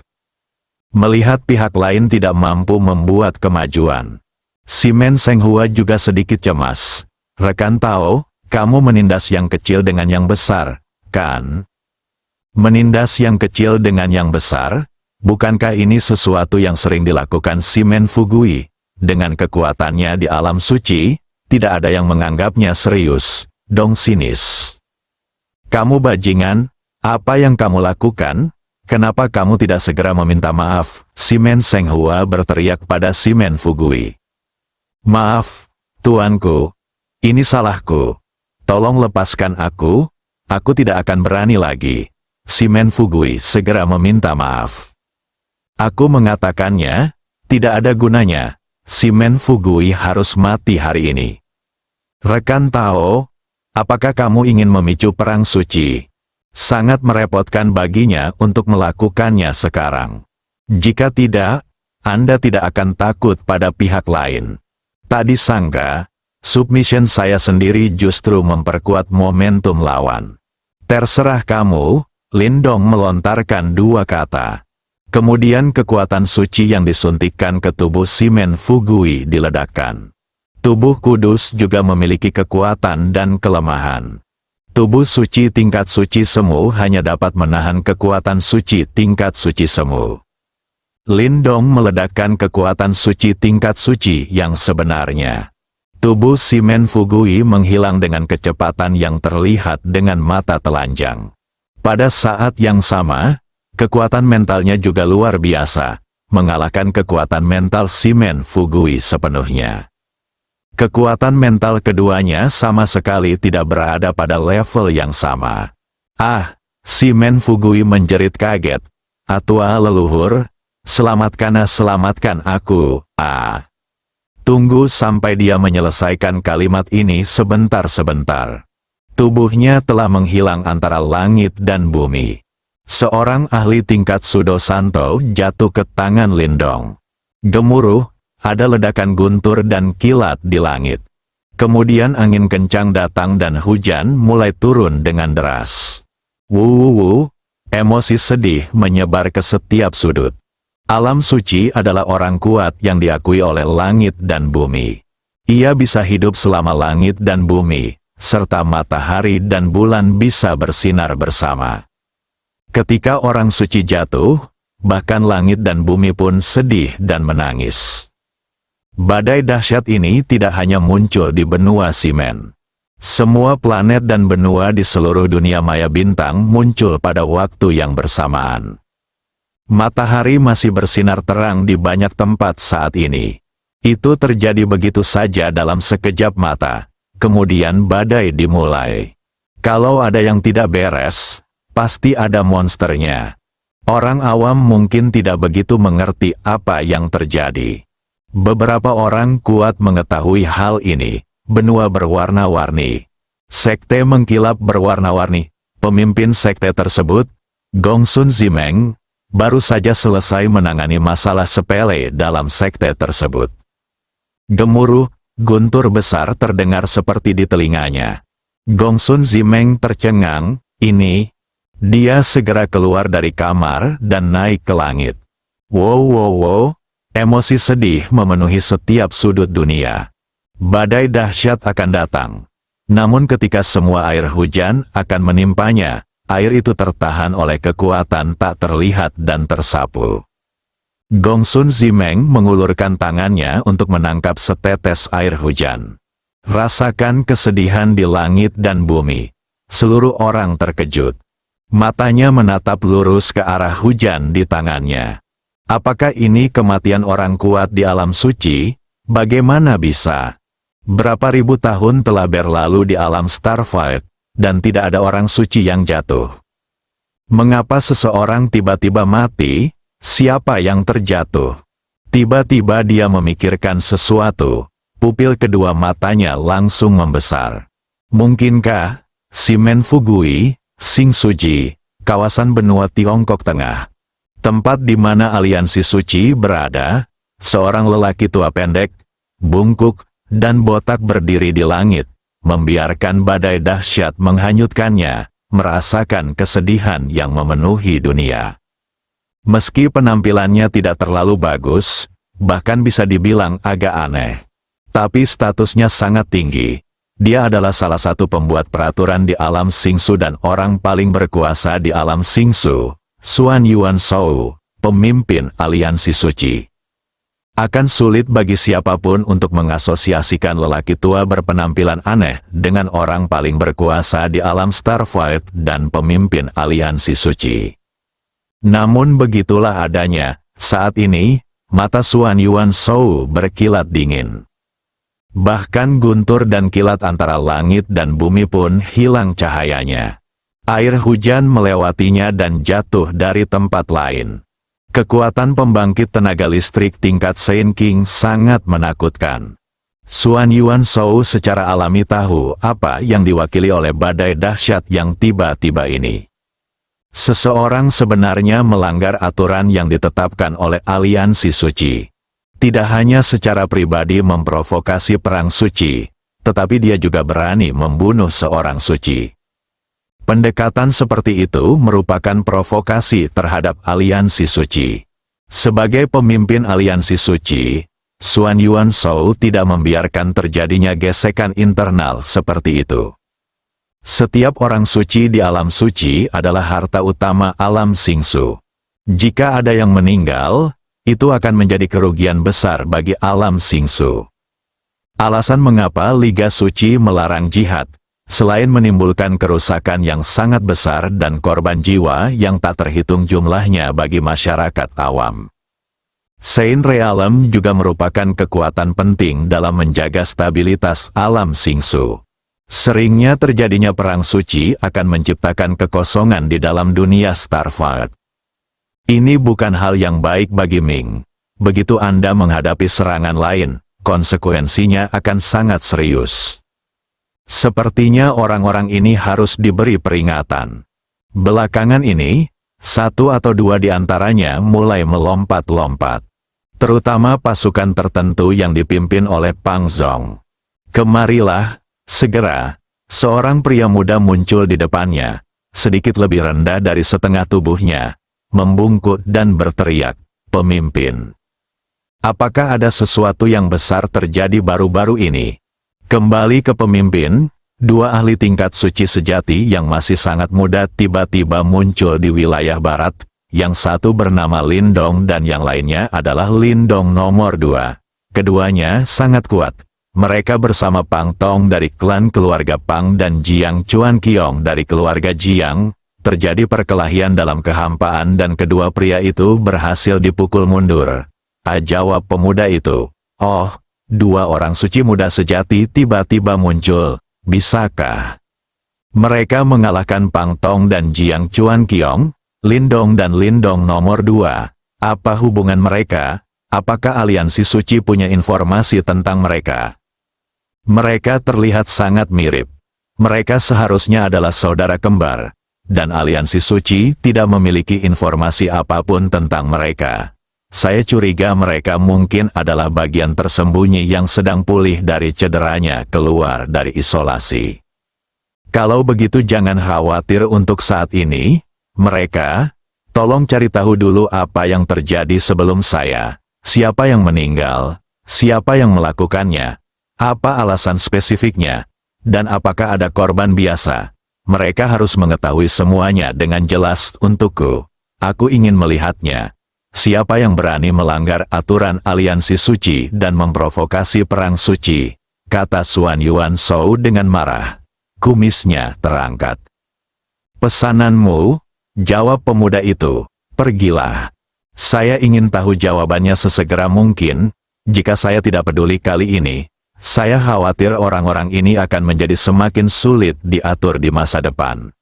Melihat pihak lain tidak mampu membuat kemajuan, Simen Senghua juga sedikit cemas. Rekan Tao, kamu menindas yang kecil dengan yang besar, kan? Menindas yang kecil dengan yang besar? Bukankah ini sesuatu yang sering dilakukan Simen Fugui? Dengan kekuatannya di alam suci, tidak ada yang menganggapnya serius, dong sinis. Kamu bajingan, apa yang kamu lakukan? Kenapa kamu tidak segera meminta maaf? Simen Senghua berteriak pada Simen Fugui. Maaf, tuanku. Ini salahku. Tolong lepaskan aku tidak akan berani lagi. Simen Fugui segera meminta maaf. Aku mengatakannya, tidak ada gunanya. Simen Fugui harus mati hari ini. Rekan Tao, apakah kamu ingin memicu perang suci? Sangat merepotkan baginya untuk melakukannya sekarang. Jika tidak, Anda tidak akan takut pada pihak lain. Tak disangka, submission saya sendiri justru memperkuat momentum lawan. Terserah kamu, Lindong melontarkan dua kata. Kemudian kekuatan suci yang disuntikkan ke tubuh Simen Fugui diledakkan. Tubuh kudus juga memiliki kekuatan dan kelemahan. Tubuh suci tingkat suci semu hanya dapat menahan kekuatan suci tingkat suci semu. Lindong meledakkan kekuatan suci tingkat suci yang sebenarnya. Tubuh Simen Fugui menghilang dengan kecepatan yang terlihat dengan mata telanjang. Pada saat yang sama, kekuatan mentalnya juga luar biasa, mengalahkan kekuatan mental Simen Fugui sepenuhnya. Kekuatan mental keduanya sama sekali tidak berada pada level yang sama. Ah, Simen Fugui menjerit kaget. Atua leluhur, selamatkan aku, ah. Tunggu sampai dia menyelesaikan kalimat ini sebentar-sebentar. Tubuhnya telah menghilang antara langit dan bumi. Seorang ahli tingkat Sudo Santo jatuh ke tangan Lindong. Gemuruh, ada ledakan guntur dan kilat di langit. Kemudian angin kencang datang dan hujan mulai turun dengan deras. Wuwu, emosi sedih menyebar ke setiap sudut. Alam suci adalah orang kuat yang diakui oleh langit dan bumi. Ia bisa hidup selama langit dan bumi, serta matahari dan bulan bisa bersinar bersama. Ketika orang suci jatuh, bahkan langit dan bumi pun sedih dan menangis. Badai dahsyat ini tidak hanya muncul di benua Simen. Semua planet dan benua di seluruh dunia maya bintang muncul pada waktu yang bersamaan. Matahari masih bersinar terang di banyak tempat saat ini. Itu terjadi begitu saja dalam sekejap mata. Kemudian badai dimulai. Kalau ada yang tidak beres, pasti ada monsternya. Orang awam mungkin tidak begitu mengerti apa yang terjadi. Beberapa orang kuat mengetahui hal ini. Benua berwarna-warni. Sekte mengkilap berwarna-warni. Pemimpin sekte tersebut, Gongsun Zimeng, baru saja selesai menangani masalah sepele dalam sekte tersebut. Gemuruh, guntur besar terdengar seperti di telinganya. Gongsun Zimeng tercengang, ini. Dia segera keluar dari kamar dan naik ke langit. Wow, emosi sedih memenuhi setiap sudut dunia. Badai dahsyat akan datang. Namun ketika semua air hujan akan menimpanya, air itu tertahan oleh kekuatan tak terlihat dan tersapu. Gongsun Zimeng mengulurkan tangannya untuk menangkap setetes air hujan. Rasakan kesedihan di langit dan bumi. Seluruh orang terkejut. Matanya menatap lurus ke arah hujan di tangannya. Apakah ini kematian orang kuat di alam suci? Bagaimana bisa? Berapa ribu tahun telah berlalu di alam Starfight, dan tidak ada orang suci yang jatuh. Mengapa seseorang tiba-tiba mati? Siapa yang terjatuh? Tiba-tiba dia memikirkan sesuatu. Pupil kedua matanya langsung membesar. Mungkinkah Simen Fugui, Sing Suji, kawasan benua Tiongkok Tengah, tempat di mana aliansi suci berada? Seorang lelaki tua pendek, bungkuk, dan botak berdiri di langit, membiarkan badai dahsyat menghanyutkannya, merasakan kesedihan yang memenuhi dunia. Meski penampilannya tidak terlalu bagus, bahkan bisa dibilang agak aneh, tapi statusnya sangat tinggi. Dia adalah salah satu pembuat peraturan di alam Xingsu dan orang paling berkuasa di alam Xingsu, Xuan Yuan Shou, pemimpin aliansi suci. Akan sulit bagi siapapun untuk mengasosiasikan lelaki tua berpenampilan aneh dengan orang paling berkuasa di alam Starfight dan pemimpin aliansi suci. Namun begitulah adanya, saat ini, mata Xuan Yuan Shou berkilat dingin. Bahkan guntur dan kilat antara langit dan bumi pun hilang cahayanya. Air hujan melewatinya dan jatuh dari tempat lain. Kekuatan pembangkit tenaga listrik tingkat Saint King sangat menakutkan. Xuan Yuan Shou secara alami tahu apa yang diwakili oleh badai dahsyat yang tiba-tiba ini. Seseorang sebenarnya melanggar aturan yang ditetapkan oleh aliansi suci. Tidak hanya secara pribadi memprovokasi perang suci, tetapi dia juga berani membunuh seorang suci. Pendekatan seperti itu merupakan provokasi terhadap aliansi suci. Sebagai pemimpin aliansi suci, Xuan Yuan Shou tidak membiarkan terjadinya gesekan internal seperti itu. Setiap orang suci di alam suci adalah harta utama alam Xingsu. Jika ada yang meninggal, itu akan menjadi kerugian besar bagi alam Xingsu. Alasan mengapa Liga Suci melarang jihad, selain menimbulkan kerusakan yang sangat besar dan korban jiwa yang tak terhitung jumlahnya bagi masyarakat awam. Saint Realm juga merupakan kekuatan penting dalam menjaga stabilitas alam Xingsu. Seringnya terjadinya perang suci akan menciptakan kekosongan di dalam dunia Starfight. Ini bukan hal yang baik bagi Ming. Begitu Anda menghadapi serangan lain, konsekuensinya akan sangat serius. Sepertinya orang-orang ini harus diberi peringatan. Belakangan ini, satu atau dua di antaranya mulai melompat-lompat. Terutama pasukan tertentu yang dipimpin oleh Pang Zong. Kemarilah. Segera, seorang pria muda muncul di depannya, sedikit lebih rendah dari setengah tubuhnya, membungkuk dan berteriak, "Pemimpin." Apakah ada sesuatu yang besar terjadi baru-baru ini? Kembali ke pemimpin, dua ahli tingkat suci sejati yang masih sangat muda tiba-tiba muncul di wilayah barat, yang satu bernama Lindong dan yang lainnya adalah Lindong nomor 2. Keduanya sangat kuat. Mereka bersama Pang Tong dari klan keluarga Pang dan Jiang Chuan Kiong dari keluarga Jiang, terjadi perkelahian dalam kehampaan dan kedua pria itu berhasil dipukul mundur. Jawab pemuda itu, "Oh, dua orang suci muda sejati tiba-tiba muncul, bisakah mereka mengalahkan Pang Tong dan Jiang Chuan Kiong, Lindong dan Lindong nomor 2? Apa hubungan mereka? Apakah aliansi suci punya informasi tentang mereka?" Mereka terlihat sangat mirip. Mereka seharusnya adalah saudara kembar, dan aliansi suci tidak memiliki informasi apapun tentang mereka. Saya curiga mereka mungkin adalah bagian tersembunyi yang sedang pulih dari cederanya keluar dari isolasi. Kalau begitu jangan khawatir untuk saat ini, mereka. Tolong cari tahu dulu apa yang terjadi sebelum saya. Siapa yang meninggal? Siapa yang melakukannya? Apa alasan spesifiknya? dan apakah ada korban biasa. Mereka harus mengetahui semuanya dengan jelas untukku. Aku ingin melihatnya. Siapa yang berani melanggar aturan aliansi suci dan memprovokasi perang suci? Kata Xuan Yuan Shou dengan marah. Kumisnya terangkat. Pesananmu? Jawab pemuda itu. Pergilah. Saya ingin tahu jawabannya sesegera mungkin. Jika saya tidak peduli kali ini, saya khawatir orang-orang ini akan menjadi semakin sulit diatur di masa depan.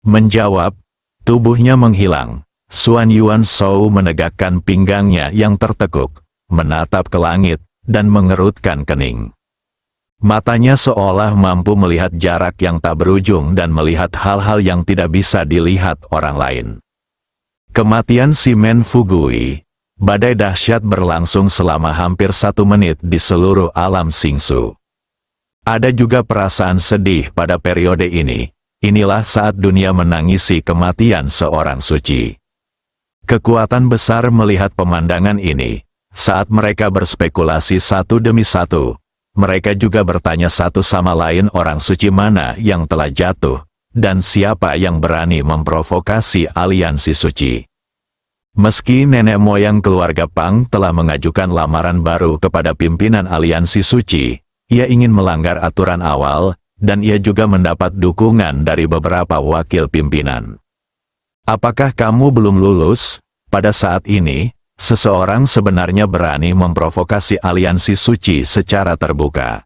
Menjawab, tubuhnya menghilang. Xuan Yuan Shou menegakkan pinggangnya yang tertekuk, menatap ke langit, dan mengerutkan kening. Matanya seolah mampu melihat jarak yang tak berujung dan melihat hal-hal yang tidak bisa dilihat orang lain. Kematian si Men Fugui. Badai dahsyat berlangsung selama hampir 1 menit di seluruh alam Xingsu. Ada juga perasaan sedih pada periode ini. Inilah saat dunia menangisi kematian seorang suci. Kekuatan besar melihat pemandangan ini. Saat mereka berspekulasi satu demi satu, mereka juga bertanya satu sama lain orang suci mana yang telah jatuh, dan siapa yang berani memprovokasi aliansi suci. Meski nenek moyang keluarga Pang telah mengajukan lamaran baru kepada pimpinan aliansi suci, ia ingin melanggar aturan awal, dan ia juga mendapat dukungan dari beberapa wakil pimpinan. Apakah kamu belum lulus? Pada saat ini, seseorang sebenarnya berani memprovokasi aliansi suci secara terbuka.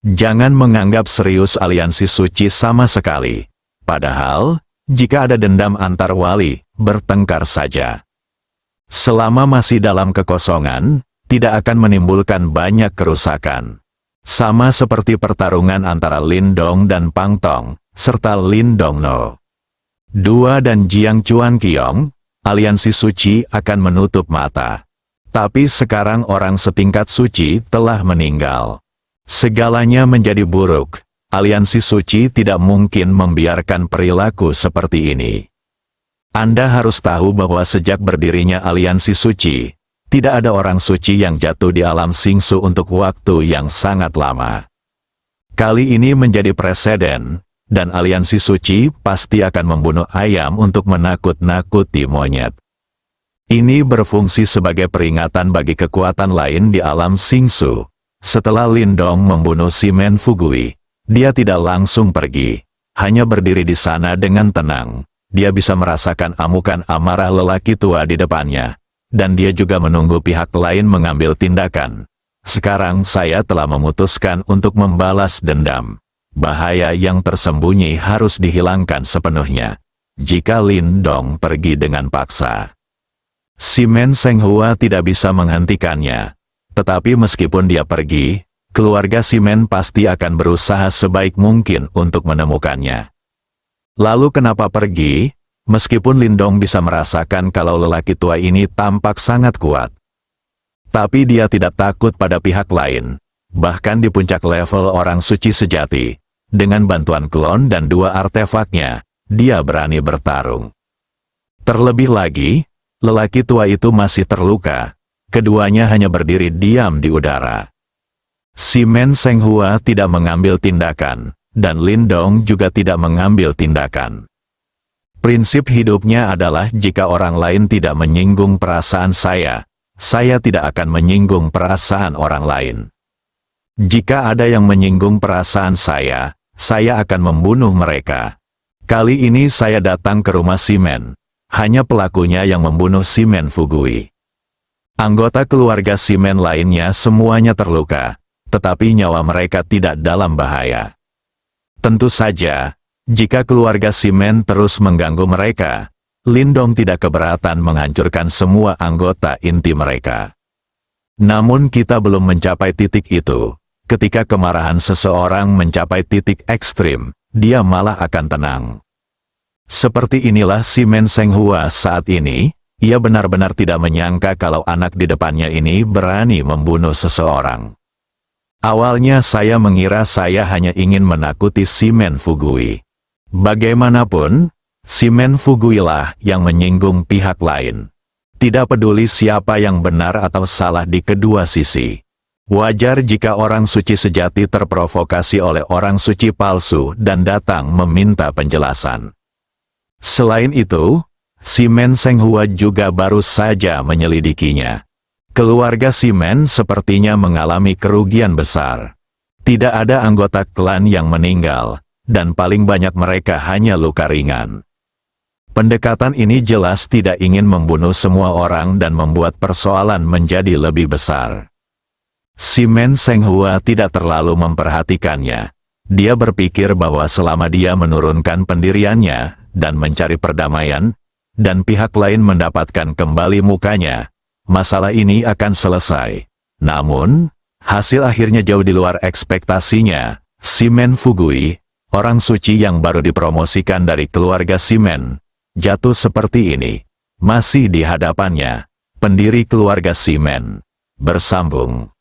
Jangan menganggap serius aliansi suci sama sekali. Padahal, jika ada dendam antar wali, bertengkar saja. Selama masih dalam kekosongan, tidak akan menimbulkan banyak kerusakan. Sama seperti pertarungan antara Lin Dong dan Pang Tong, serta Lin Dong No. Dua dan Jiang Chuan Qiong, aliansi suci akan menutup mata. Tapi sekarang orang setingkat suci telah meninggal. Segalanya menjadi buruk. Aliansi suci tidak mungkin membiarkan perilaku seperti ini. Anda harus tahu bahwa sejak berdirinya aliansi suci, tidak ada orang suci yang jatuh di alam Xingsu untuk waktu yang sangat lama. Kali ini menjadi preseden, dan aliansi suci pasti akan membunuh ayam untuk menakut-nakuti monyet. Ini berfungsi sebagai peringatan bagi kekuatan lain di alam Xingsu. Setelah Lin Dong membunuh si Men Fugui, dia tidak langsung pergi, hanya berdiri di sana dengan tenang. Dia bisa merasakan amukan amarah lelaki tua di depannya, dan dia juga menunggu pihak lain mengambil tindakan. Sekarang saya telah memutuskan untuk membalas dendam. Bahaya yang tersembunyi harus dihilangkan sepenuhnya. Jika Lin Dong pergi dengan paksa, si Men Senghua tidak bisa menghentikannya. Tetapi meskipun dia pergi, keluarga si Men pasti akan berusaha sebaik mungkin untuk menemukannya. Lalu kenapa pergi? Meskipun Lin Dong bisa merasakan kalau lelaki tua ini tampak sangat kuat, tapi dia tidak takut pada pihak lain. Bahkan di puncak level orang suci sejati, dengan bantuan klon dan 2 artefaknya, dia berani bertarung. Terlebih lagi, lelaki tua itu masih terluka. Keduanya hanya berdiri diam di udara. Si Men Senghua tidak mengambil tindakan, dan Lin Dong juga tidak mengambil tindakan. Prinsip hidupnya adalah jika orang lain tidak menyinggung perasaan saya tidak akan menyinggung perasaan orang lain. Jika ada yang menyinggung perasaan saya akan membunuh mereka. Kali ini saya datang ke rumah si Men. Hanya pelakunya yang membunuh si Men Fugui. Anggota keluarga si Men lainnya semuanya terluka, tetapi nyawa mereka tidak dalam bahaya. Tentu saja, jika keluarga si Men terus mengganggu mereka, Lin Dong tidak keberatan menghancurkan semua anggota inti mereka. Namun kita belum mencapai titik itu. Ketika kemarahan seseorang mencapai titik ekstrim, dia malah akan tenang. Seperti inilah si Men Senghua saat ini. Ia benar-benar tidak menyangka kalau anak di depannya ini berani membunuh seseorang. Awalnya saya mengira saya hanya ingin menakuti si Men Fugui. Bagaimanapun, si Men Fugui lah yang menyinggung pihak lain. Tidak peduli siapa yang benar atau salah di kedua sisi. Wajar jika orang suci sejati terprovokasi oleh orang suci palsu dan datang meminta penjelasan. Selain itu, si Men Senghua juga baru saja menyelidikinya. Keluarga si Men sepertinya mengalami kerugian besar. Tidak ada anggota klan yang meninggal, dan paling banyak mereka hanya luka ringan. Pendekatan ini jelas tidak ingin membunuh semua orang dan membuat persoalan menjadi lebih besar. Si Men Senghua tidak terlalu memperhatikannya. Dia berpikir bahwa selama dia menurunkan pendiriannya dan mencari perdamaian, dan pihak lain mendapatkan kembali mukanya, masalah ini akan selesai. Namun, hasil akhirnya jauh di luar ekspektasinya. Si Men Fugui, orang suci yang baru dipromosikan dari keluarga si Men, jatuh seperti ini. Masih di hadapannya, pendiri keluarga si Men bersambung.